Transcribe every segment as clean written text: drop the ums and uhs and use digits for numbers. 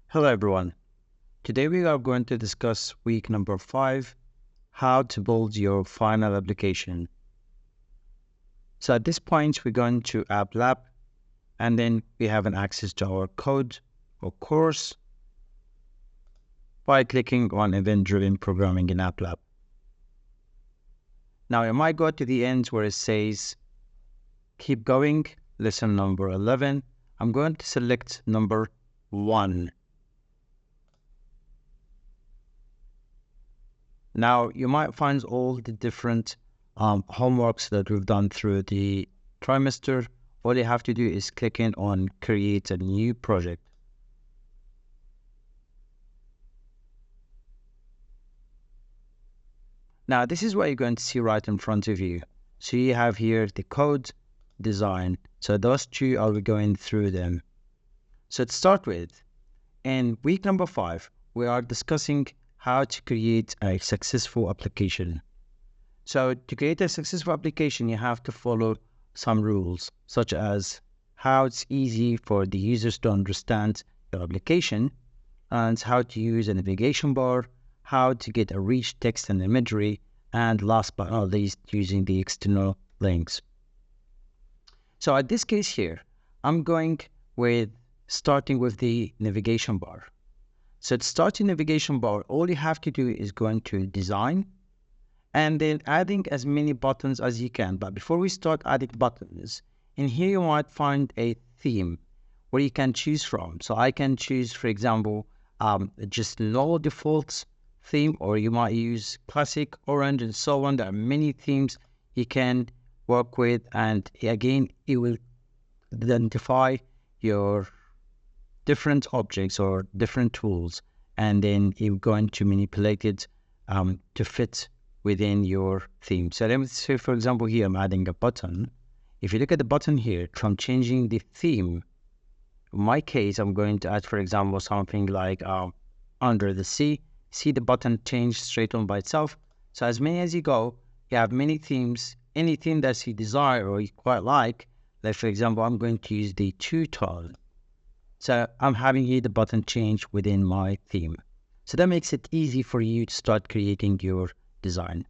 Hello everyone. Today we are going to discuss week number 5, how to build your final application. So at this point, we're going to App Lab, and then we have an access to our code or course by clicking on Event-Driven Programming in App Lab. Now you might go to the end where it says, keep going, lesson number 11. I'm going to select number 1. Now, you might find all the different homeworks that we've done through the trimester. All you have to do is click in on create a new project. Now, this is what you're going to see right in front of you. So you have here the code, design. So those two, I'll be going through them. So to start with, in week number 5, we are discussing how to create a successful application. So to create a successful application, you have to follow some rules, such as how it's easy for the users to understand your application, and how to use a navigation bar, how to get a rich text and imagery, and last but not least, using the external links. So at this case here, I'm going with starting with the navigation bar. So to start your navigation bar, all you have to do is go into design, and then adding as many buttons as you can. But before we start adding buttons, in here you might find a theme where you can choose from. So I can choose, for example, just no defaults theme, or you might use classic, orange, and so on. There are many themes you can work with, and again, it will identify your different objects or different tools, and then you're going to manipulate it to fit within your theme. So let me say, for example, here I'm adding a button. If you look at the button here, from changing the theme, in my case, I'm going to add, for example, something like under the sea. See the button change straight on by itself. So as many as you go, you have many themes, any theme that you desire or you quite like for example, I'm going to use the two-tone. So I'm having here the button change within my theme. So that makes it easy for you to start creating your design.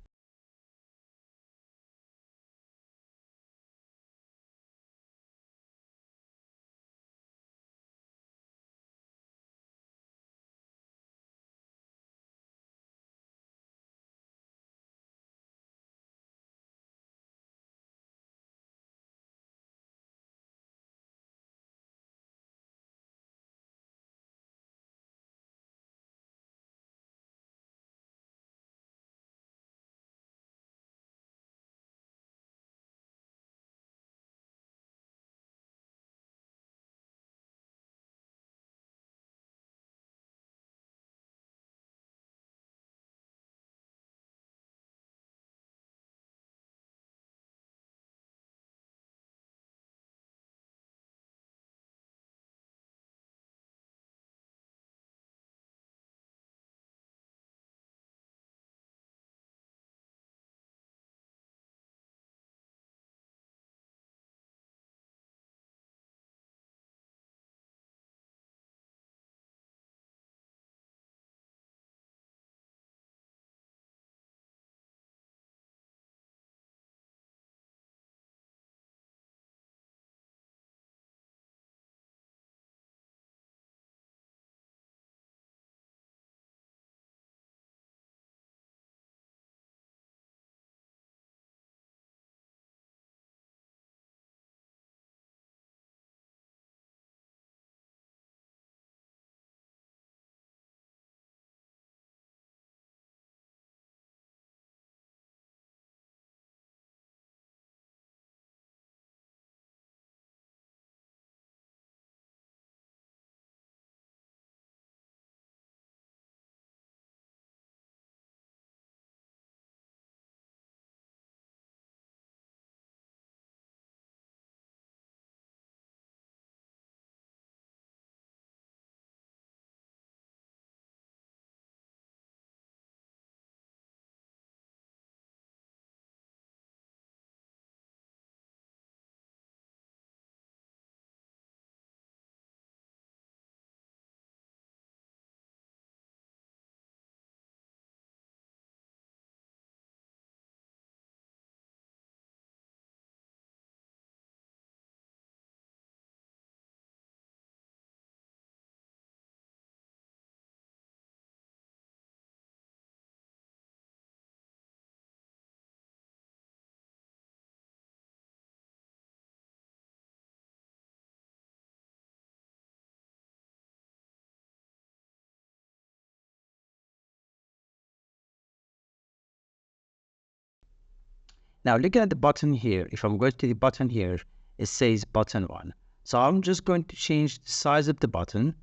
Now looking at the button here, if I'm going to the button here, it says button 1. So I'm just going to change the size of the button,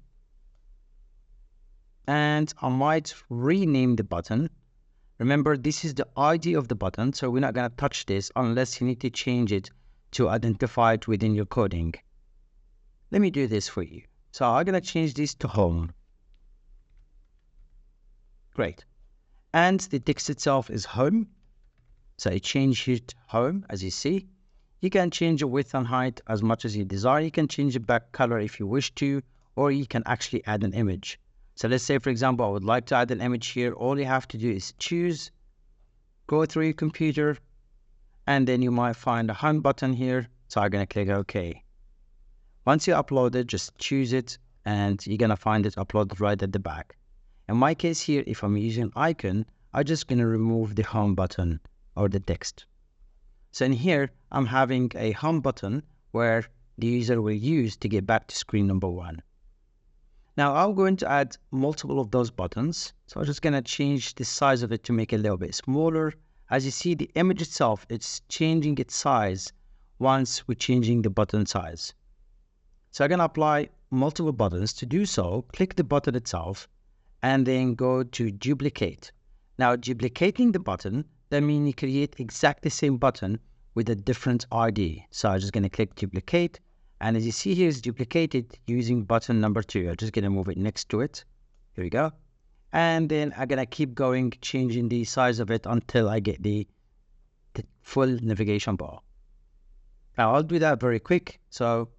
and I might rename the button. Remember, this is the ID of the button, so we're not going to touch this unless you need to change it to identify it within your coding. Let me do this for you. So I'm going to change this to home. Great. And the text itself is home. So I change here to home, as you see. You can change the width and height as much as you desire. You can change the back color if you wish to, or you can actually add an image. So let's say, for example, I would like to add an image here. All you have to do is choose, go through your computer, and then you might find a home button here. So I'm going to click OK. Once you upload it, just choose it, and you're going to find it uploaded right at the back. In my case here, if I'm using icon, I'm just going to remove the home button or the text. So in here, I'm having a home button where the user will use to get back to screen number 1. Now I'm going to add multiple of those buttons. So I'm just going to change the size of it to make it a little bit smaller. As you see, the image itself, it's changing its size once we're changing the button size. So I'm going to apply multiple buttons. To do so, click the button itself and then go to duplicate. Now duplicating the button, that means you create exactly the same button with a different ID. So I'm just going to click duplicate. And as you see here, it's duplicated using button number 2. I'm just going to move it next to it. Here we go. And then I'm going to keep going, changing the size of it until I get the full navigation bar. Now I'll do that very quick. So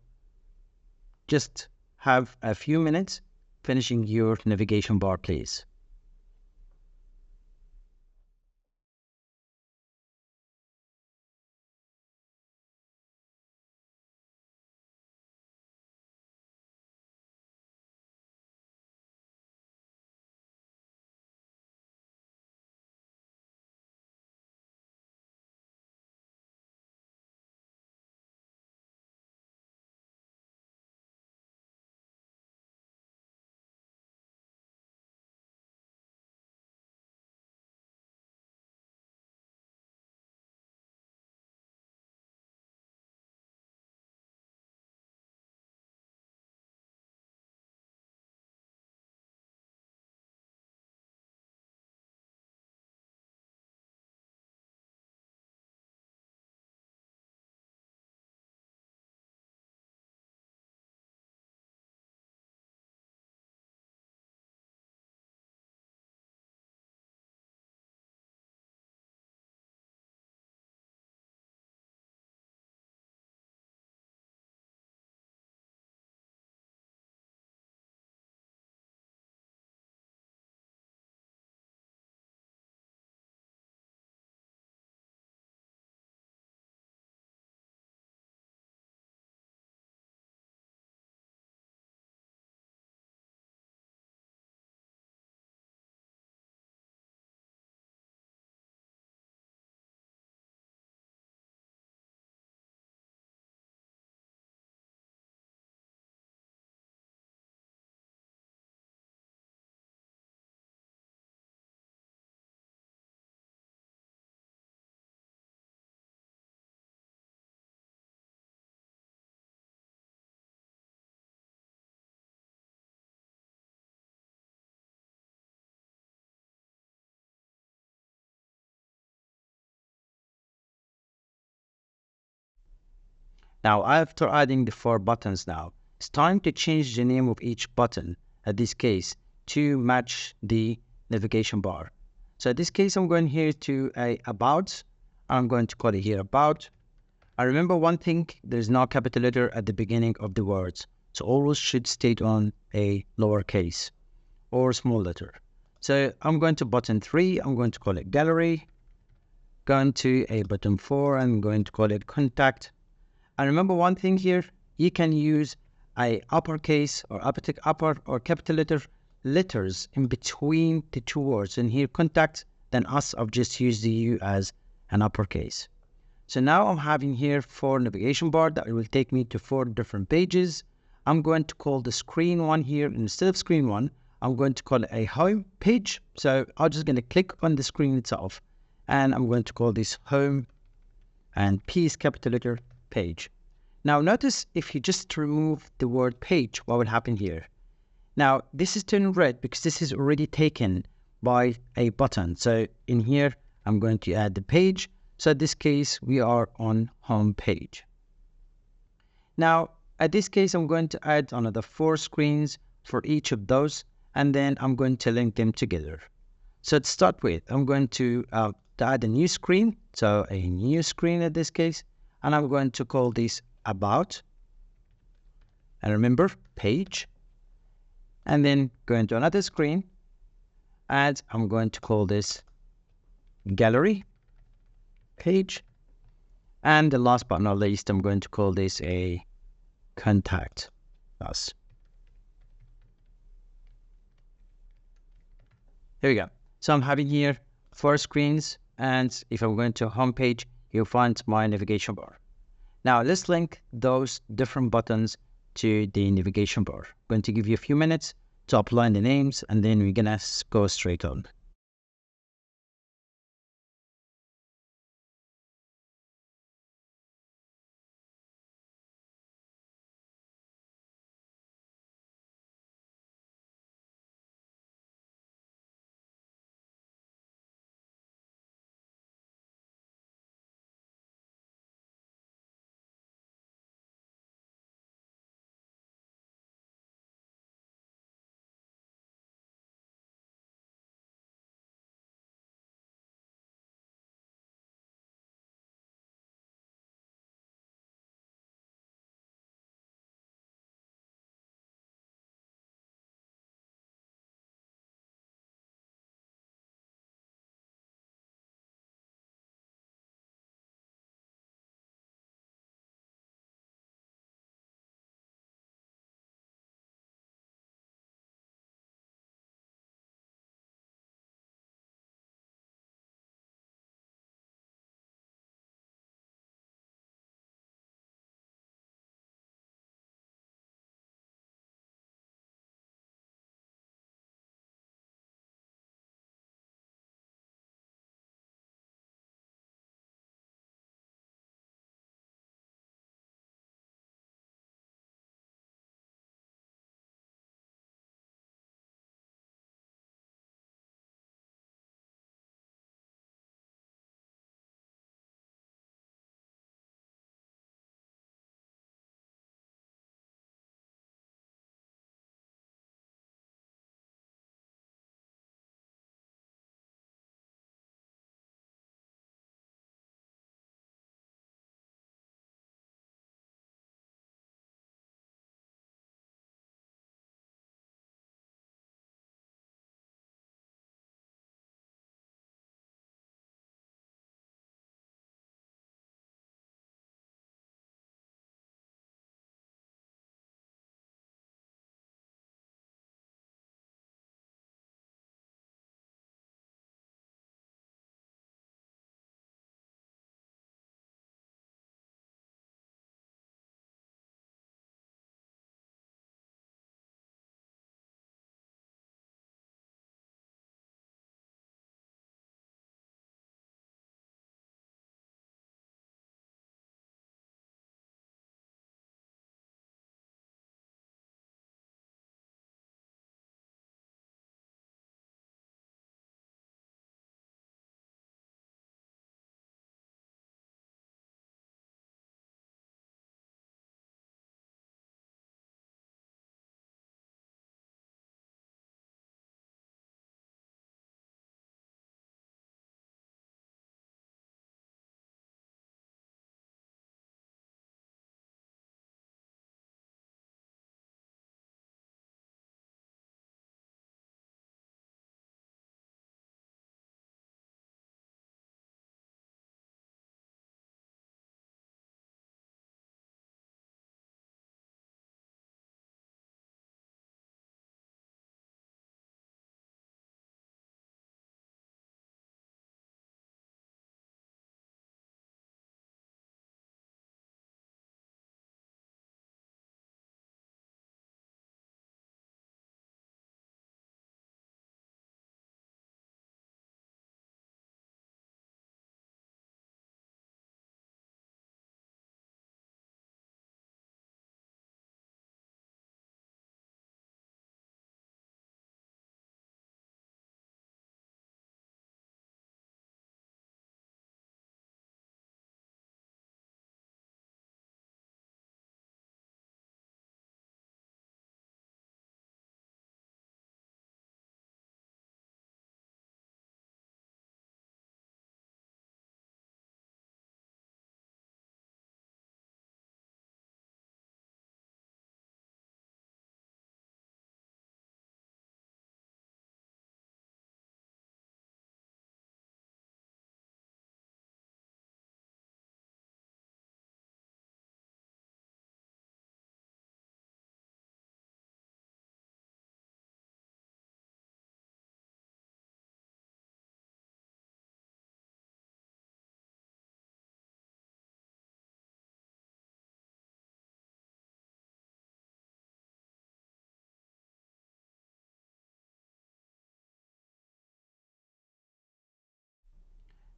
just have a few minutes finishing your navigation bar, please. Now, after adding the 4 buttons now, it's time to change the name of each button, in this case, to match the navigation bar. So in this case, I'm going here to About. I'm going to call it here About. I remember one thing, there's no capital letter at the beginning of the words. So always should state on a lowercase or small letter. So I'm going to button 3, I'm going to call it Gallery. Going to a button 4, I'm going to call it Contact. And remember one thing here, you can use a uppercase or upper or capital letters in between the 2 words. And here contact, then us, I've just used the U as an uppercase. So now I'm having here 4 navigation bar that will take me to 4 different pages. I'm going to call the screen 1 here. Instead of screen 1, I'm going to call it a home page. So I'm just going to click on the screen itself and I'm going to call this home and P is capital letter page. Now notice if you just remove the word page, what will happen here? Now this is turning red because this is already taken by a button. So in here, I'm going to add the page. So in this case, we are on home page. Now, at this case, I'm going to add another 4 screens for each of those, and then I'm going to link them together. So to start with, I'm going to add a new screen. So a new screen in this case, and I'm going to call this about. And remember, page. And then go into another screen, and I'm going to call this gallery page. And the last but not least, I'm going to call this a contact us. Here we go. So I'm having here 4 screens, and if I'm going to home page, you'll find my navigation bar. Now let's link those different buttons to the navigation bar. I'm going to give you a few minutes to apply the names, and then we're gonna go straight on.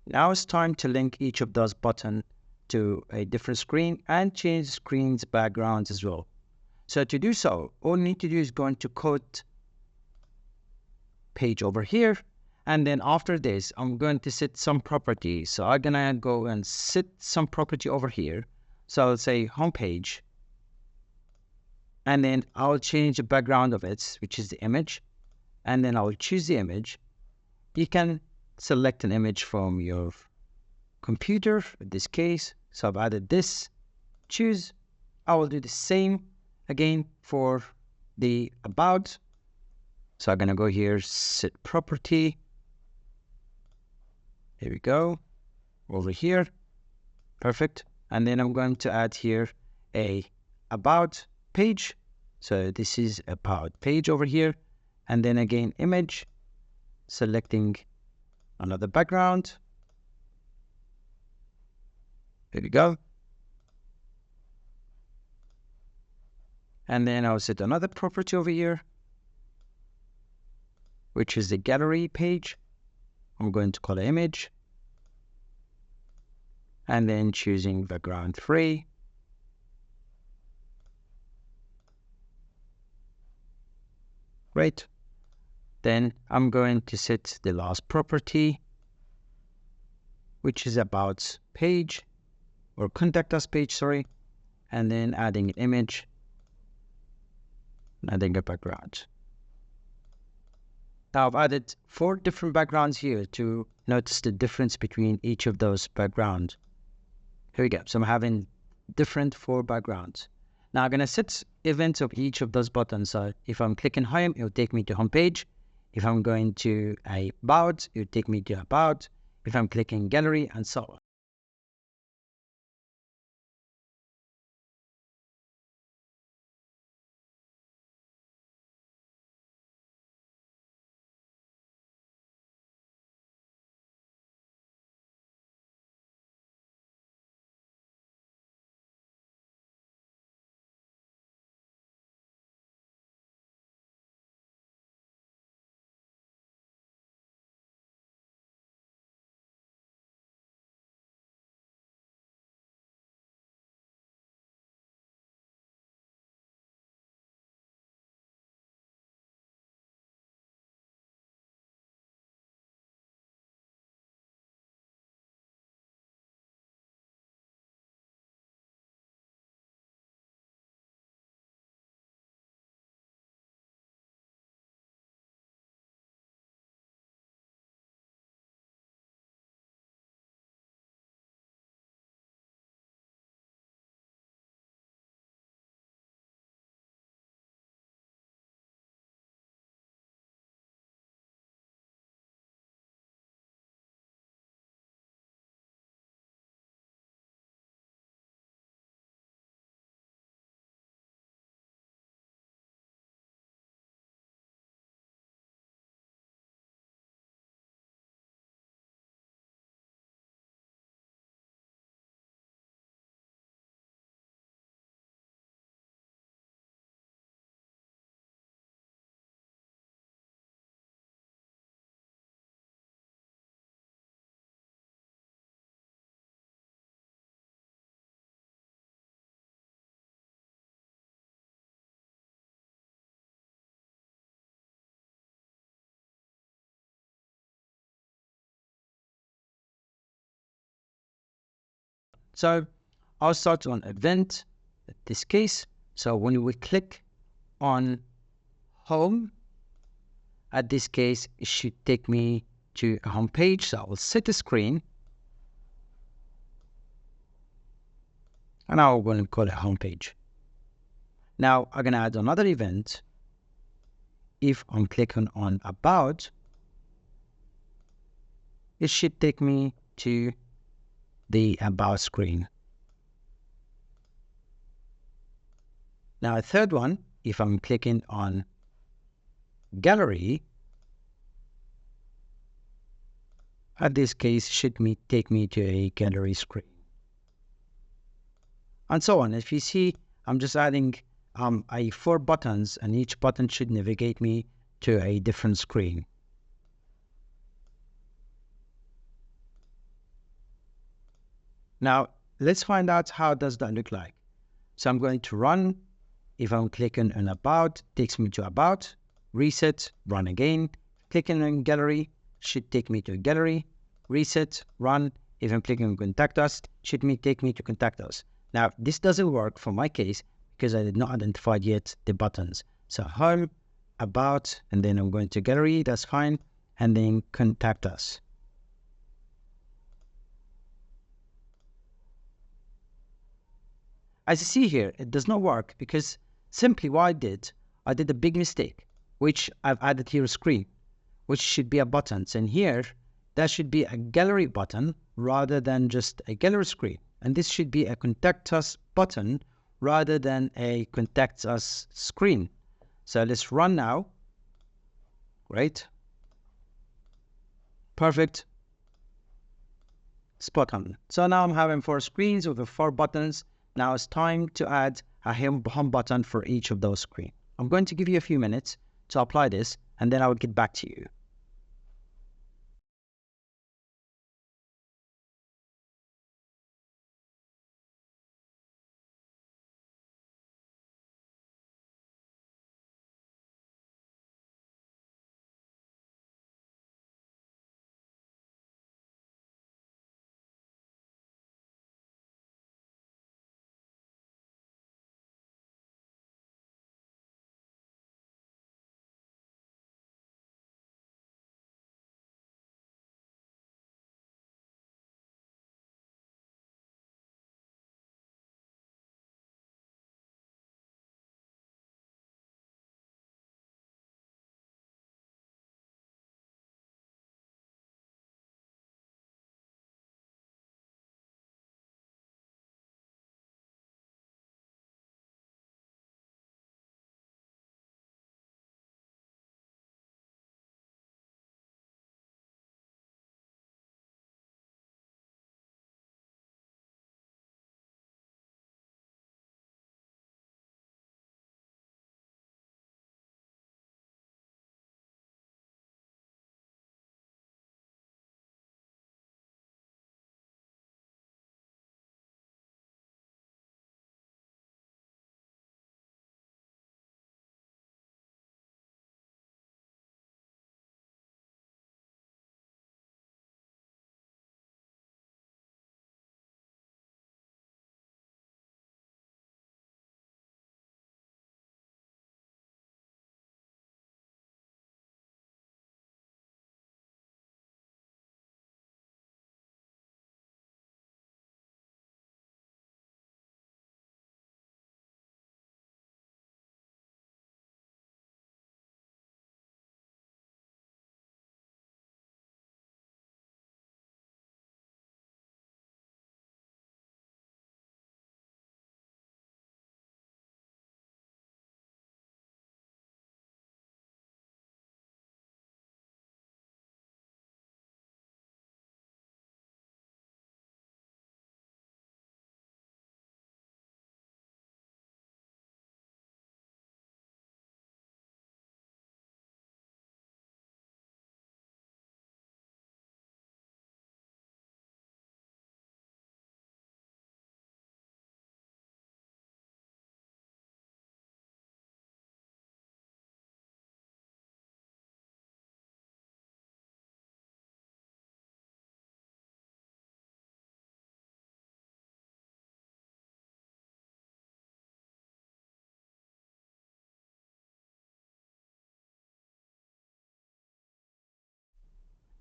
Now it's time to link each of those buttons to a different screen and change the screen's backgrounds as well. So to do so, all we need to do is go into code page over here. And then after this, I'm going to set some properties. So I'm gonna go and set some property over here. So I'll say home page. And then I'll change the background of it, which is the image. And then I'll choose the image. You can select an image from your computer, in this case. So I've added this, choose. I will do the same again for the about. So I'm gonna go here, set property. Here we go, over here, perfect. And then I'm going to add here a about page. So this is about page over here. And then again, image, selecting another background. There we go. And then I'll set another property over here, which is the gallery page. I'm going to call it image. And then choosing background free. Great. Then I'm going to set the last property, which is about page or contact us page, sorry. And then adding an image, adding a background. Now I've added 4 different backgrounds here to notice the difference between each of those backgrounds. Here we go. So I'm having different 4 backgrounds. Now I'm going to set events of each of those buttons. So if I'm clicking home, it'll take me to home page. If I'm going to about, it'll take me to about. If I'm clicking gallery, and so on. So I'll start on event, in this case. So when we click on home, at this case, it should take me to a home page. So I will set the screen. And I'm going to call it home page. Now I'm going to add another event. If I'm clicking on about, it should take me to the about screen. Now a third one, if I'm clicking on gallery, at this case should take me to a gallery screen. And so on. If you see, I'm just adding 4 buttons, and each button should navigate me to a different screen. Now, let's find out how does that look like. So I'm going to run. If I'm clicking on about, takes me to about, reset, run again. Clicking on gallery should take me to gallery, reset, run. If I'm clicking on contact us, should take me to contact us. Now, this doesn't work for my case because I did not identify yet the buttons. So home, about, and then I'm going to gallery, that's fine, and then contact us. As you see here, it does not work because simply what I did a big mistake, which I've added here a screen, which should be a button. And here, that should be a gallery button rather than just a gallery screen. And this should be a contact us button rather than a contact us screen. So let's run now. Great. Perfect. Spot on. So now I'm having 4 screens with the 4 buttons. Now it's time to add a home button for each of those screens. I'm going to give you a few minutes to apply this, and then I will get back to you.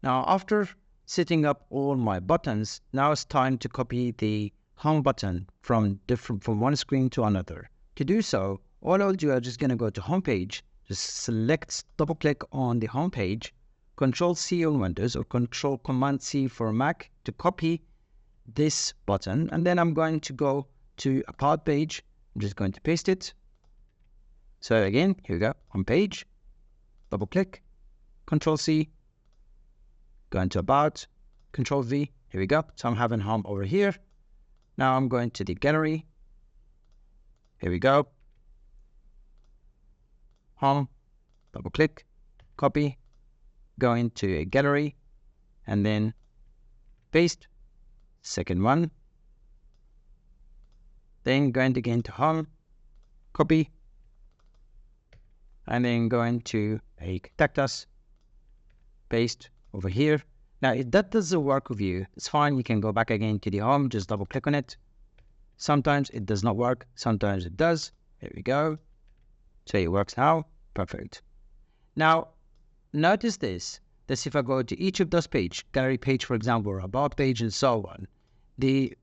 Now, after setting up all my buttons, now it's time to copy the home button from one screen to another. To do so, all I'll do, I'm just going to go to homepage, just select, double click on the homepage, Control C on Windows or Control Command C for Mac to copy this button. And then I'm going to go to About page. I'm just going to paste it. So again, here we go, homepage, double click, Control C, go into About, Control V, here we go. So I'm having home over here. Now I'm going to the gallery. Here we go. Home, double click, copy, go into a gallery, and then paste. Second one, Then going again to home, copy, and then going to a contact us, paste over here. Now, if that doesn't work with you, it's fine. You can go back again to the home, just double click on it. Sometimes it does not work, sometimes it does. There we go. So it works now. Perfect. Now, notice this. That if I go to each of those pages, gallery page, for example, or about page and so on, the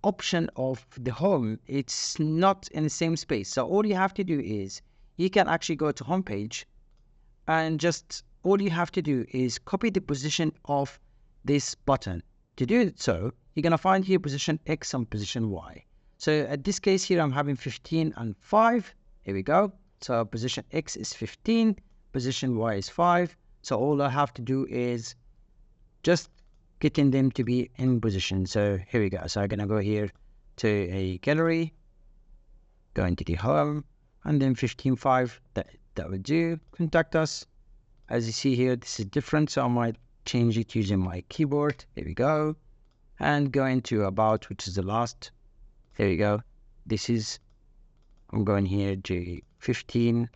option of the home, it's not in the same space. So all you have to do is you can actually go to home page and just all you have to do is copy the position of this button. To do so, you're going to find here position X and position Y. So at this case here, I'm having 15 and 5. Here we go. So position X is 15, position Y is 5. So all I have to do is just getting them to be in position. So here we go. So I'm going to go here to a gallery, go into the home, and then 15.5, that would do. Contact us. As you see here, this is different, so I might change it using my keyboard. There we go. And go into about, which is the last. There we go. This is, I'm going here to 15.5.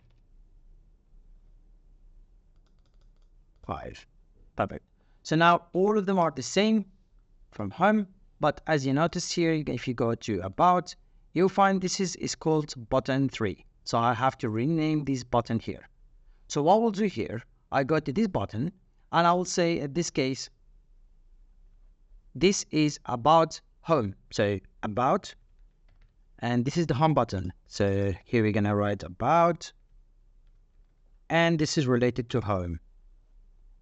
Perfect. So now all of them are the same from home, but as you notice here, if you go to about, you'll find this is called button 3. So I have to rename this button here. So what we'll do here, I go to this button and I will say in this case, this is about home. So about, and this is the home button. So here we're going to write about, and this is related to home.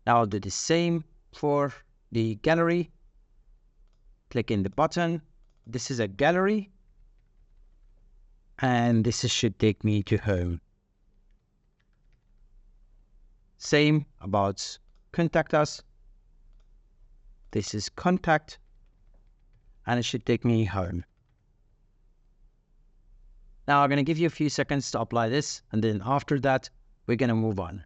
Now I'll do the same for the gallery. Click in the button. This is a gallery, and this should take me to home. Same about contact us. This is contact, and it should take me home. Now I'm going to give you a few seconds to apply this, and then after that, we're going to move on.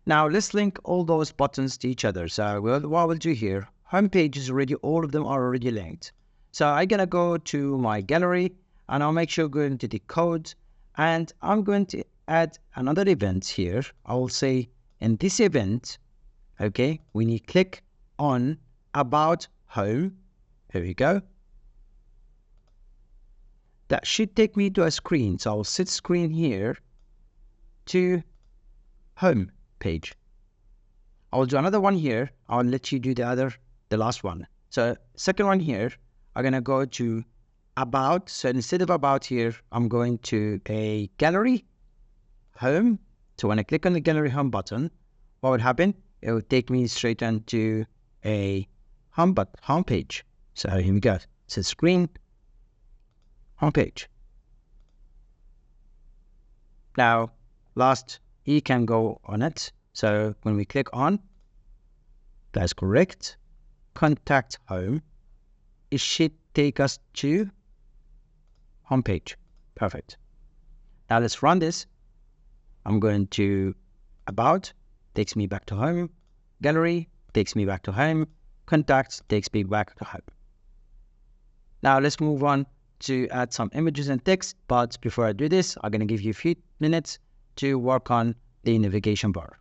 Now let's link all those buttons to each other. So what we'll do here, homepage is already, all of them are already linked. So I'm gonna go to my gallery and I'll make sure go into the code, and I'm going to add another event here. I will say in this event, okay, when you click on about home, here we go. That should take me to a screen. So I'll set screen here to home page. I'll do another one here. I'll let you do the last one. So second one here, I'm gonna go to about. So instead of about here, I'm going to a gallery home. So when I click on the gallery home button, what would happen? It would take me straight onto a home page. So here we go. So screen, home page. Now, last, you can go on it. So when we click on, that's correct. Contact home. It should take us to homepage. Perfect. Now let's run this. I'm going to about, takes me back to home. Gallery takes me back to home. Contacts takes me back to home. Now let's move on to add some images and text. But before I do this, I'm going to give you a few minutes to work on the navigation bar.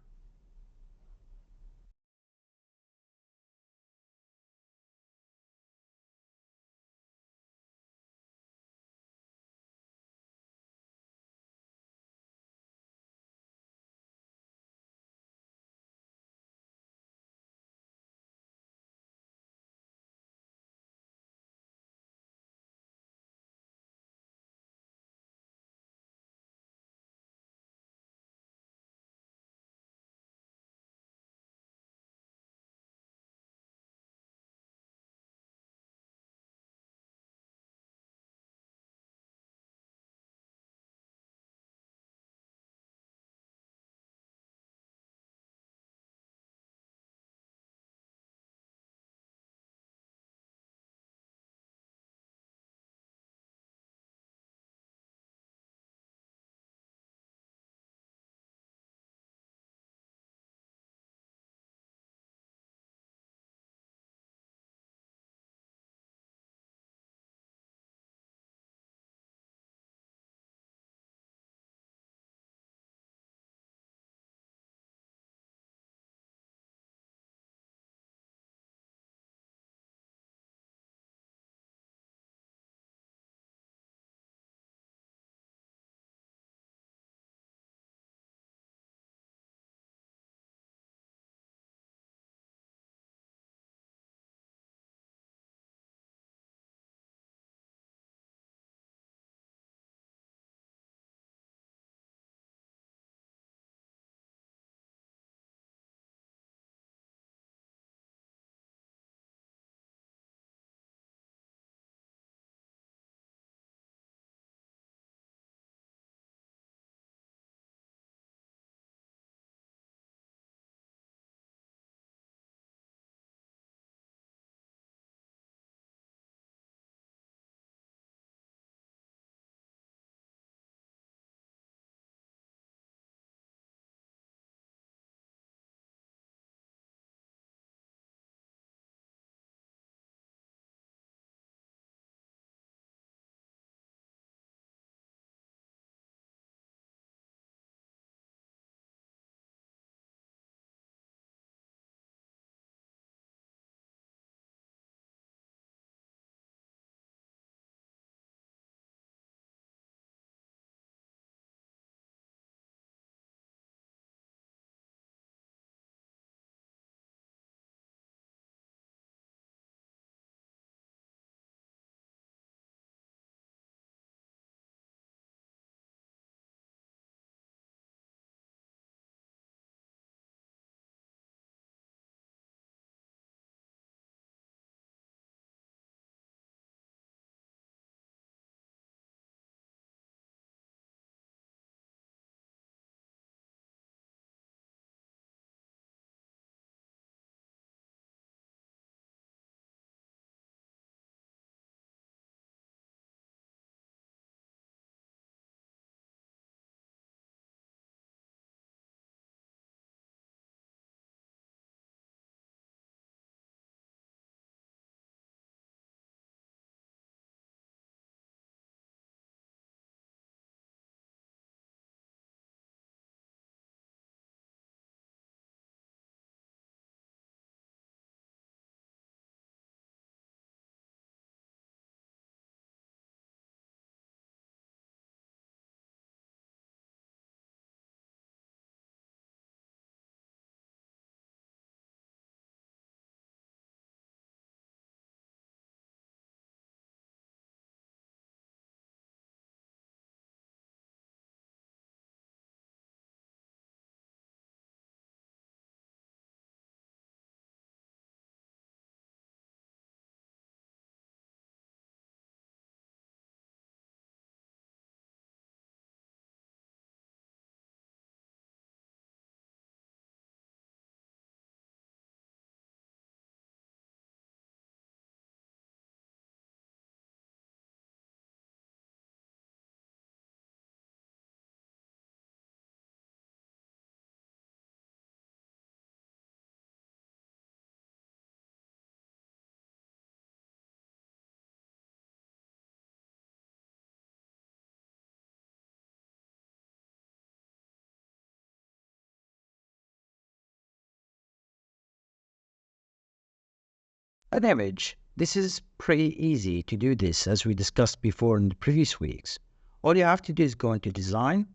an image. This is pretty easy to do this, as we discussed before in the previous weeks. All you have to do is go into design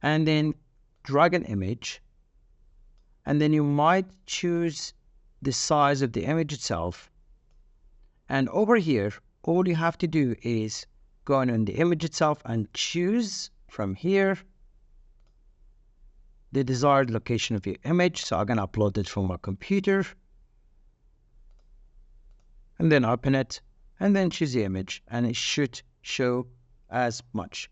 and then drag an image, and then you might choose the size of the image itself. And over here, all you have to do is go on the image itself and choose from here the desired location of your image. So I'm going to upload it from my computer and then open it and then choose the image, and it should show as much.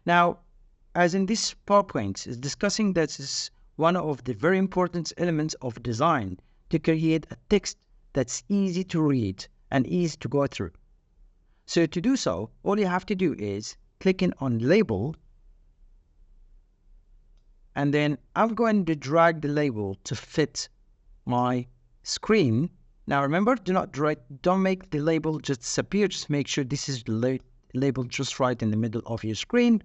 Now, as in this PowerPoint is discussing, that is one of the very important elements of design, to create a text that's easy to read and easy to go through. So to do so, all you have to do is clicking on label, and then I'm going to drag the label to fit my screen. Now remember, don't make the label just disappear. Just make sure this is labeled just right in the middle of your screen.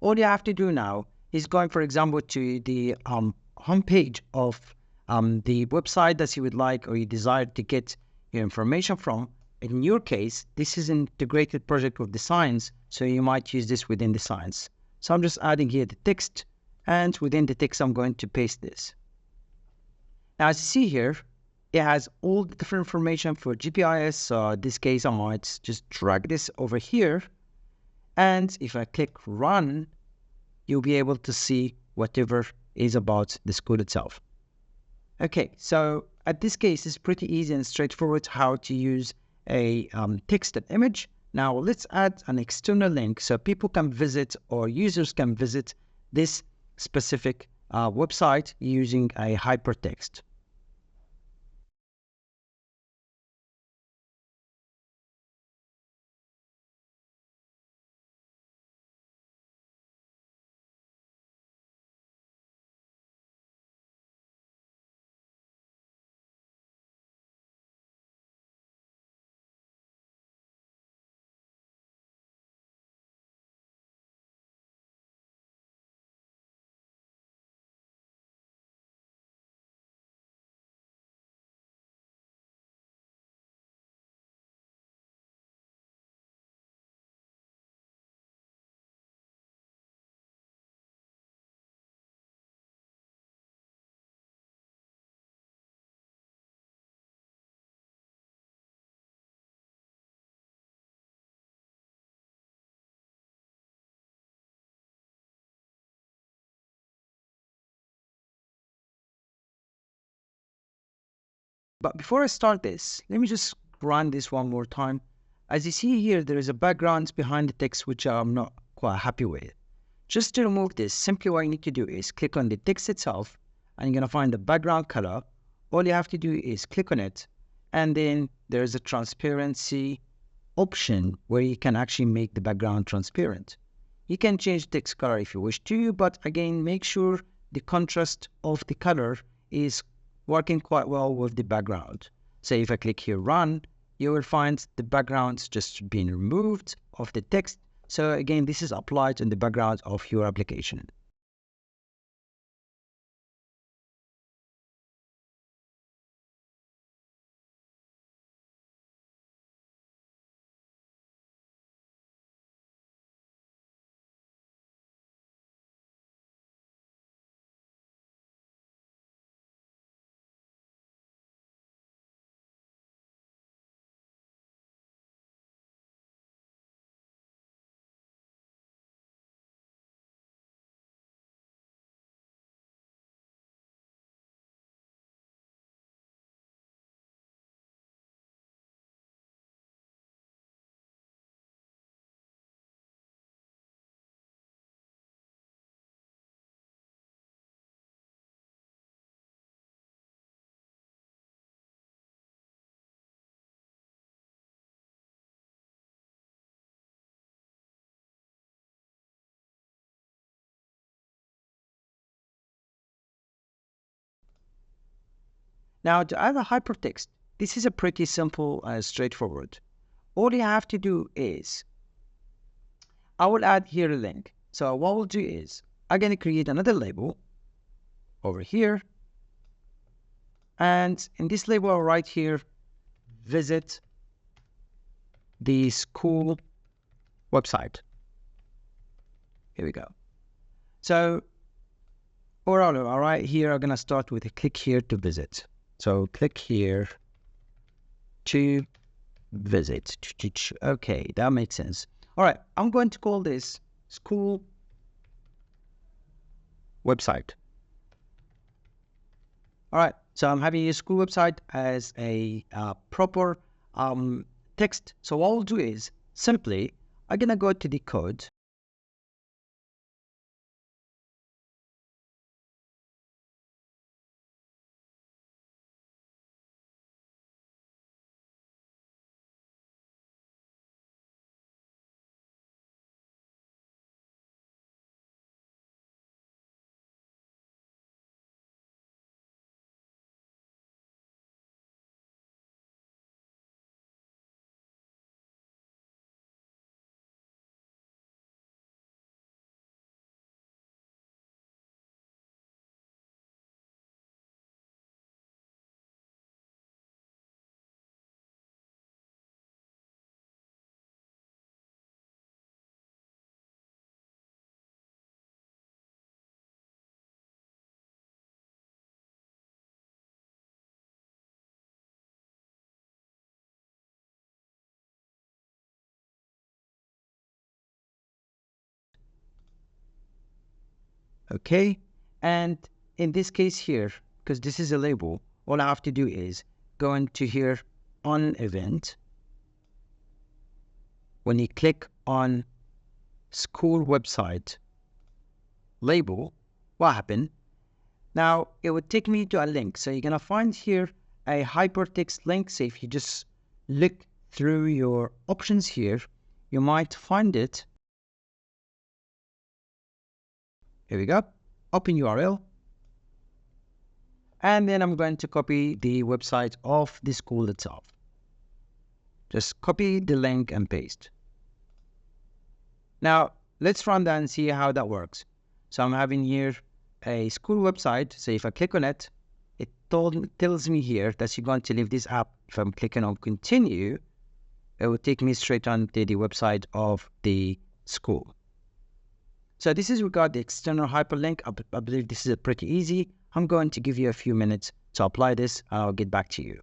All you have to do now is going, for example, to the homepage of the website that you would like or you desire to get your information from. In your case, this is an integrated project with the science, so you might use this within the science. So I'm just adding here the text, and within the text, I'm going to paste this. Now, as you see here, it has all the different information for GPIS. So in this case, I might just drag this over here. And if I click run, you'll be able to see whatever is about the school itself. Okay, so at this case, it's pretty easy and straightforward how to use a text and image. Now let's add an external link so people can visit, or users can visit, this specific website using a hypertext. But before I start this, let me just run this one more time. As you see here, there is a background behind the text which I'm not quite happy with. Just to remove this, simply what you need to do is click on the text itself, and you're going to find the background color. All you have to do is click on it, and then there's a transparency option where you can actually make the background transparent. You can change the text color if you wish to, but again, make sure the contrast of the color is working quite well with the background. So if I click here, run, you will find the backgrounds just being removed of the text. So again, this is applied in the background of your application. Now to add a hypertext, this is a pretty simple and straightforward. All you have to do is, I will add here a link. So what we'll do is, I'm going to create another label over here. And in this label, I'll write here, visit the school website. Here we go. So, all right, here I'm going to start with a click here to visit. So click here to visit. Okay, that makes sense. All right, I'm going to call this school website. All right, so I'm having a school website as a proper text. So what I'll do is simply, I'm going to go to the code. Okay, and in this case here, because this is a label, all I have to do is go into here on event. When you click on school website label, what happened? Now it would take me to a link. So you're gonna find here a hypertext link. So if you just look through your options here, you might find it. Here we go. Open URL. And then I'm going to copy the website of the school itself. Just copy the link and paste. Now let's run that and see how that works. So I'm having here a school website. So if I click on it, it tells me here that you're going to leave this app. If I'm clicking on continue, it will take me straight on to the website of the school. So this is regarding the external hyperlink. I believe this is pretty easy. I'm going to give you a few minutes to apply this. I'll get back to you.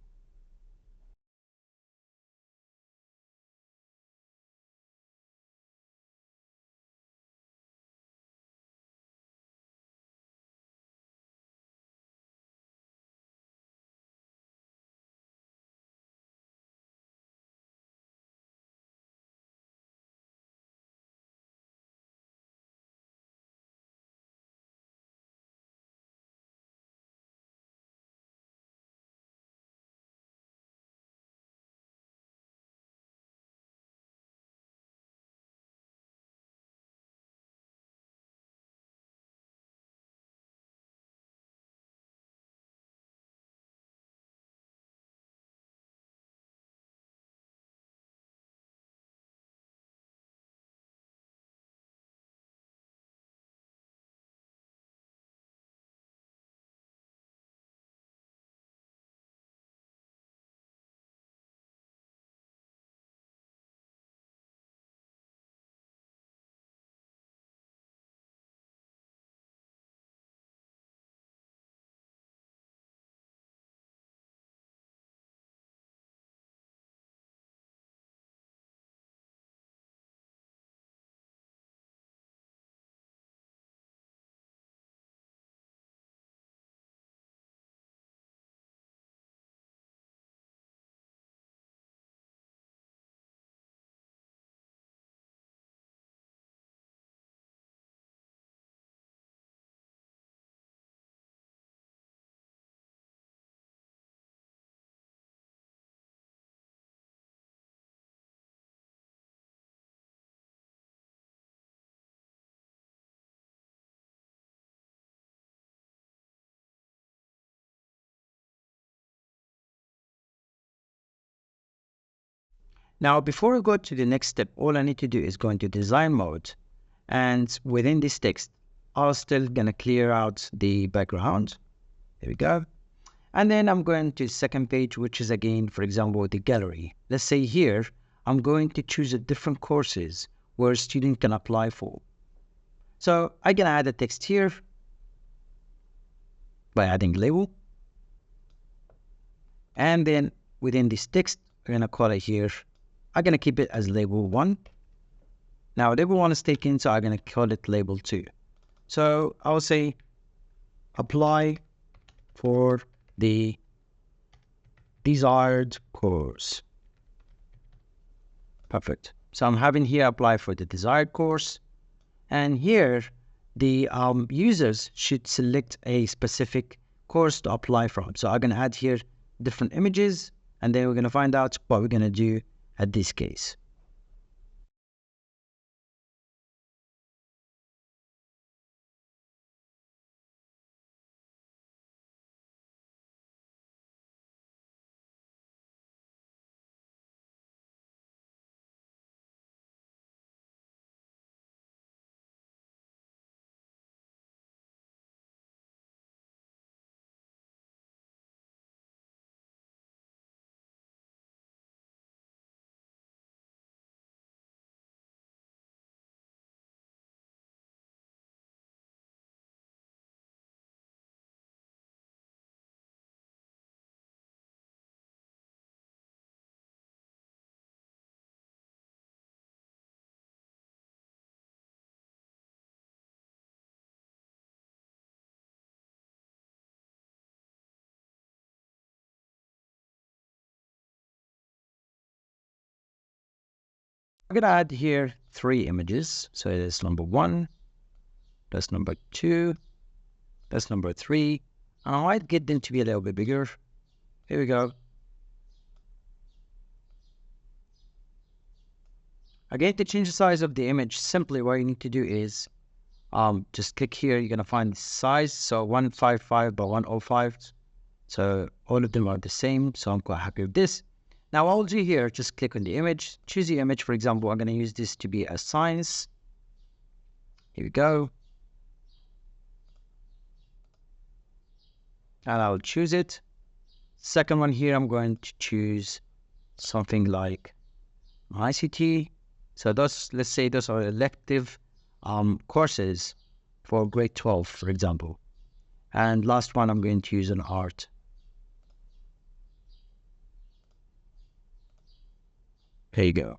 Now, before we go to the next step, all I need to do is go into design mode. And within this text, I'm still going to clear out the background. There we go. And then I'm going to the second page, which is again, for example, the gallery. Let's say here, I'm going to choose a different courses where a student can apply for. So I'm going to add a text here by adding label. And then within this text, we're going to call it here. I'm going to keep it as label 1. Now, label 1 is taken, so I'm going to call it label 2. So I'll say apply for the desired course. Perfect. So I'm having here apply for the desired course. And here, the users should select a specific course to apply from. So I'm going to add here different images, and then we're going to find out what we're going to do at this case. I'm going to add here 3 images. So it's number 1, that's number 2, that's number 3. And I might get them to be a little bit bigger. Here we go. Again, to change the size of the image, simply what you need to do is just click here. You're going to find the size. So 155 by 105. So all of them are the same. So I'm quite happy with this. Now, what I'll do here, just click on the image, choose the image. For example, I'm going to use this to be a science. Here we go. And I'll choose it. Second one here, I'm going to choose something like ICT. So those, let's say those are elective courses for grade 12, for example. And last one, I'm going to use an art. There you go.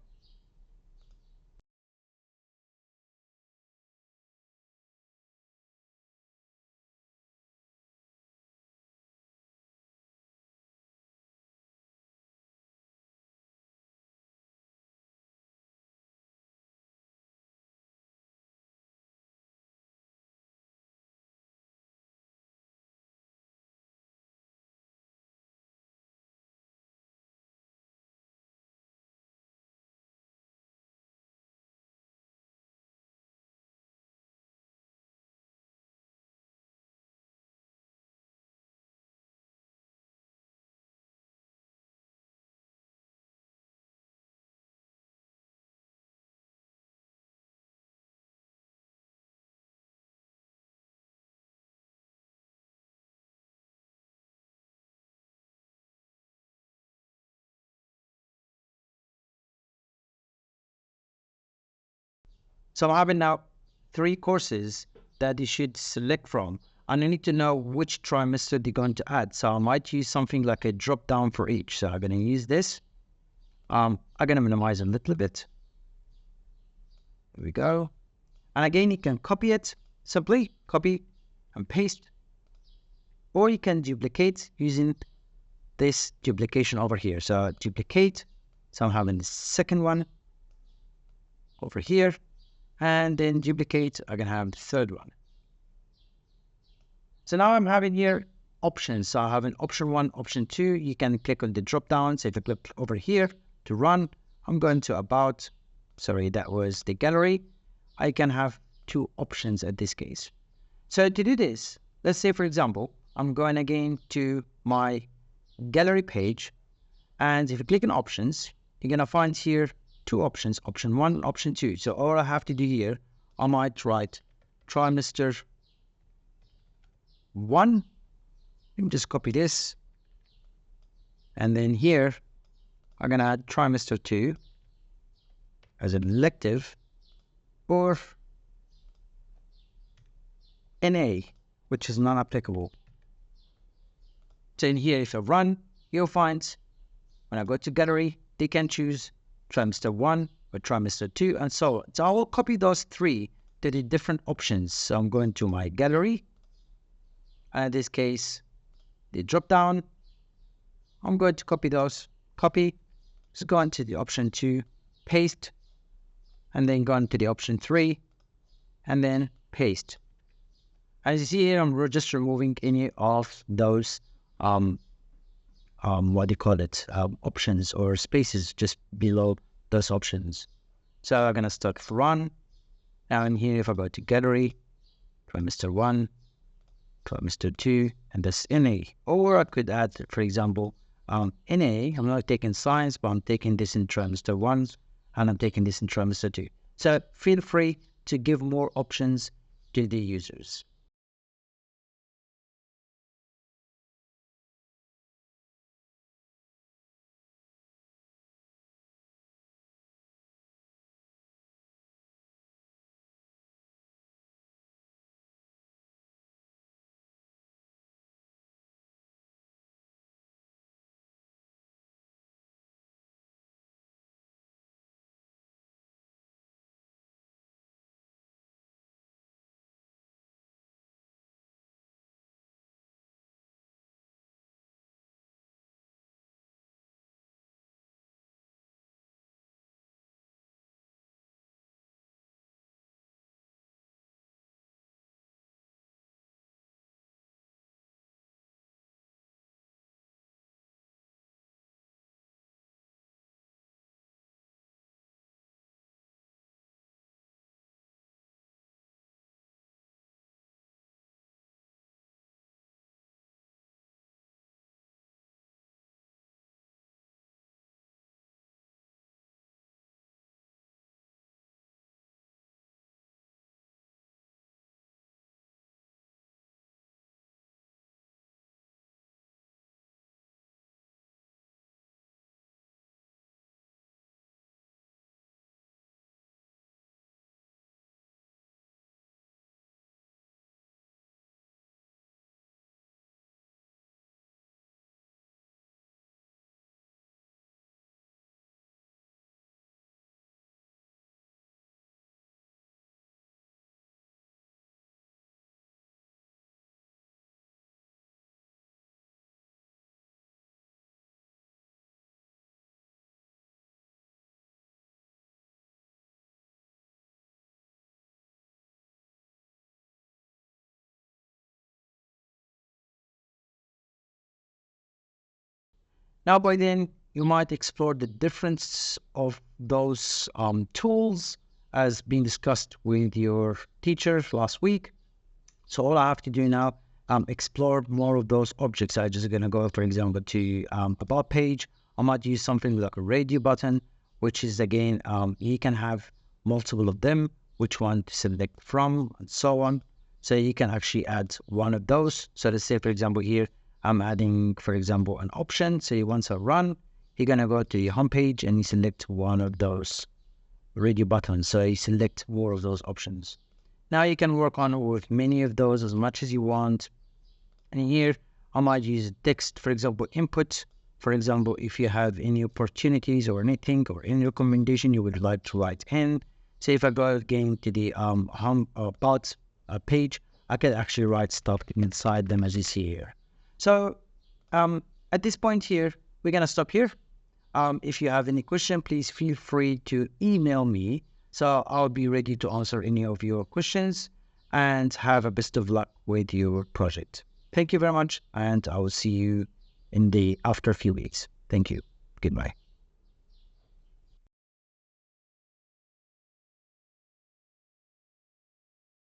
So I'm having now 3 courses that you should select from. And I need to know which trimester they're going to add. So I might use something like a drop down for each. So I'm going to use this. I'm going to minimize a little bit. There we go. And again, you can copy it. Simply copy and paste. Or you can duplicate using this duplication over here. So duplicate. So I'm having the second one over here. And then duplicate, I can have the third one. So now I'm having here options. So I have an option 1, option 2. You can click on the drop down. So if I click over here to run, I'm going to about, sorry, that was the gallery. I can have 2 options at this case. So to do this, let's say, for example, I'm going again to my gallery page. And if you click on options, you're going to find here two options, option 1 and option 2. So all I have to do here, I might write trimester 1. Let me just copy this. And then here, I'm going to add trimester 2 as an elective, or NA, which is non-applicable. So in here, if I run, you'll find when I go to gallery, they can choose trimester 1 or trimester 2 and so on. So I will copy those 3 to the different options. So I'm going to my gallery, and in this case, the drop down, I'm going to copy those, copy, just go into the option 2, paste, and then go into the option 3, and then paste. As you see here, I'm just removing any of those what do you call it, options or spaces just below those options. So I'm gonna start run. Now in here, if I go to gallery, trimester 1, trimester 2, and this NA. Or I could add, for example, NA. I'm not taking science, but I'm taking this in trimester 1, and I'm taking this in trimester 2. So feel free to give more options to the users. Now by then, you might explore the difference of those tools as being discussed with your teacher last week. So all I have to do now, explore more of those objects. I'm just gonna go, for example, to about page. I might use something like a radio button, which is again, you can have multiple of them, which one to select from, and so on. So you can actually add one of those. So let's say, for example, here, I'm adding, for example, an option. So once I run, you're gonna go to your home page and you select one of those radio buttons. So you select more of those options. Now you can work on with many of those as much as you want. And here, I might use text, for example, input. For example, if you have any opportunities or anything or any recommendation you would like to write in. Say if I go again to the home about page, I can actually write stuff inside them as you see here. So at this point here, we're gonna stop here. If you have any question, please feel free to email me. So I'll be ready to answer any of your questions, and have a best of luck with your project. Thank you very much, and I will see you in the after a few weeks. Thank you. Goodbye.